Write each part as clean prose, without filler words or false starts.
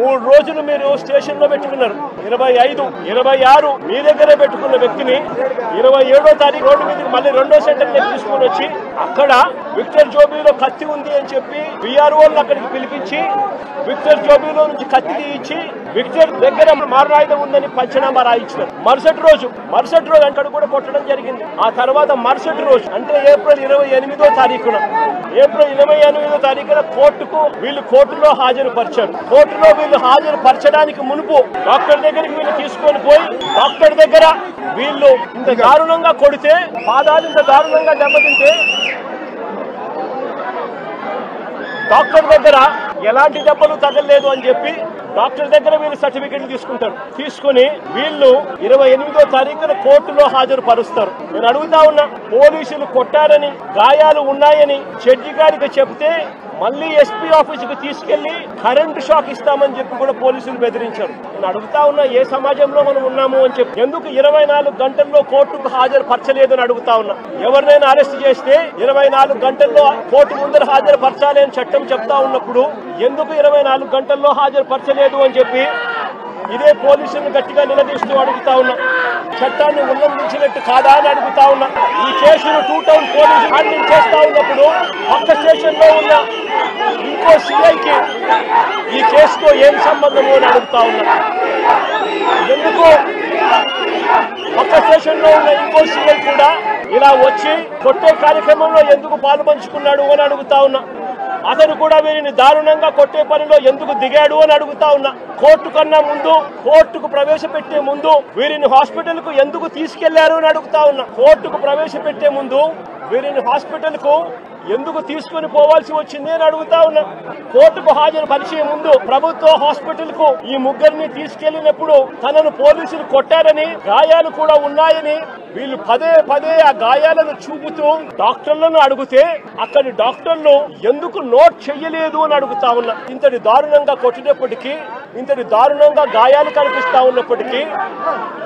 3 రోజులు మీరు స్టేషన్ లో పెట్టుకున్నారు. 25, 26 మీ దగ్గరే పెట్టుకున్న వ్యక్తిని 27వ తారీఖు రోడ్డు మీదకి మళ్ళీ 2వ సెంటర్ దగ్గర తీసుకొని వచ్చి అక్కడ విక్టర్ జోబీలో కత్తి ఉంది అని చెప్పి విఆర్ఓలను అక్కడికి పిలిపించి విక్టర్ జోబీలో నుంచి కత్తి తీయించి విక్టర్ దగ్గర మారణాయుధం ఉందని పంచనామా రాయించినారు. మరుసటి రోజు అక్కడ కూడా కొట్టడం జరిగింది. ఆ తర్వాత మరుసటి రోజు అంటే ఏప్రిల్ 28వ తారీఖున కోర్టులో హాజరుపరిచారు. కోర్టులో వీళ్ళు హాజరుపరచడానికి మునుపు డాక్టర్ దగ్గరికి వీళ్ళు తీసుకొని పోయి డాక్టర్ దగ్గర వీళ్ళు ఇంత దారుణంగా కొడితే పాదాలు ఇంత దారుణంగా దెబ్బతింటే డాక్టర్ దగ్గర ఎలాంటి దెబ్బలు తగలలేదు అని చెప్పి డాక్టర్ దగ్గర వీళ్ళు సర్టిఫికెట్లు తీసుకుంటారు. తీసుకుని వీళ్ళు 28వ తారీఖున కోర్టులో హాజరుపరుస్తారు. నేను అడుగుతా ఉన్నా, పోలీసులు కొట్టారని గాయాలు ఉన్నాయని జడ్జి గారికి చెప్తే మళ్ళీ ఎస్పీ ఆఫీస్ కు తీసుకెళ్లి కరెంటు షాక్ ఇస్తామని చెప్పి కూడా పోలీసులు బెదిరించారు. నేను అడుగుతా ఉన్నా, ఏ సమాజంలో మనం ఉన్నాము అని చెప్పి ఎందుకు 24 గంటల్లో కోర్టుకు హాజరుపరచలేదు అని అడుగుతా ఉన్నా. ఎవరినైనా అరెస్ట్ చేస్తే 24 గంటల్లో కోర్టు ముందర హాజరుపరచాలి అని చట్టం చెప్తా ఉన్నప్పుడు ఎందుకు 24 గంటల్లో హాజరుపరచలేదు అని చెప్పి ఇదే పోలీసులను గట్టిగా నిలదీస్తూ అడుగుతా ఉన్నా. చట్టాన్ని ఉల్లంఘించినట్టు కాదా అని అడుగుతా ఉన్నా. ఈ కేసును 2 టౌన్ పోలీసులు హ్యాండిల్ చేస్తా ఉన్నప్పుడు పక్క స్టేషన్ లో ఉన్న ఇంకో సిఐకి ఈ కేసుతో ఏం సంబంధము అని అడుగుతా ఉన్నా. ఎందుకు పక్క స్టేషన్ లో ఉన్న ఇంకో సిఐ కూడా ఇలా వచ్చి కొట్టే కార్యక్రమంలో ఎందుకు పాలు పంచుకున్నాడు అని అడుగుతా ఉన్నా. అతను కూడా వీరిని దారుణంగా కొట్టే పనిలో ఎందుకు దిగాడు అని అడుగుతా ఉన్నా. కోర్టు కన్నా ముందు, కోర్టుకు ప్రవేశపెట్టే ముందు వీరిని హాస్పిటల్ కు ఎందుకు తీసుకెళ్లారు అని అడుగుతా ఉన్నా. కోర్టుకు ప్రవేశపెట్టే ముందు వీరిని హాస్పిటల్ కు ఎందుకు తీసుకుని పోవాల్సి వచ్చింది అని అడుగుతా ఉన్నా. కోర్టుకు హాజరుపరిచే ముందు ప్రభుత్వ హాస్పిటల్ కు ఈ ముగ్గురిని తీసుకెళ్లినప్పుడు తనను పోలీసులు కొట్టారని, గాయాలు కూడా ఉన్నాయని వీళ్ళు పదే ఆ గాయాలను చూపుతూ డాక్టర్లను అడిగితే అక్కడి డాక్టర్లు ఎందుకు నోట్ చెయ్యలేదు అని అడుగుతా ఉన్నా. ఇంతటి దారుణంగా కొట్టినప్పటికీ, ఇంతటి దారుణంగా గాయాలు కనిపిస్తా ఉన్నప్పటికీ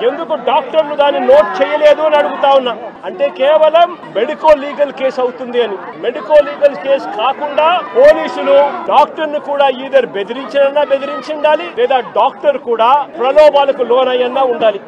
ఎందుకు డాక్టర్లు దాన్ని నోట్ చేయలేదు అని అడుగుతా ఉన్నా. అంటే కేవలం మెడికో లీగల్ కేసు అవుతుంది అని. మెడికో లీగల్ కేసు కాకుండా పోలీసులు డాక్టర్ ను కూడా ఈధర్ బెదిరించాలన్నా బెదిరించాలి, లేదా డాక్టర్ కూడా ప్రలోభాలకు లోనయ్యన్నా ఉండాలి.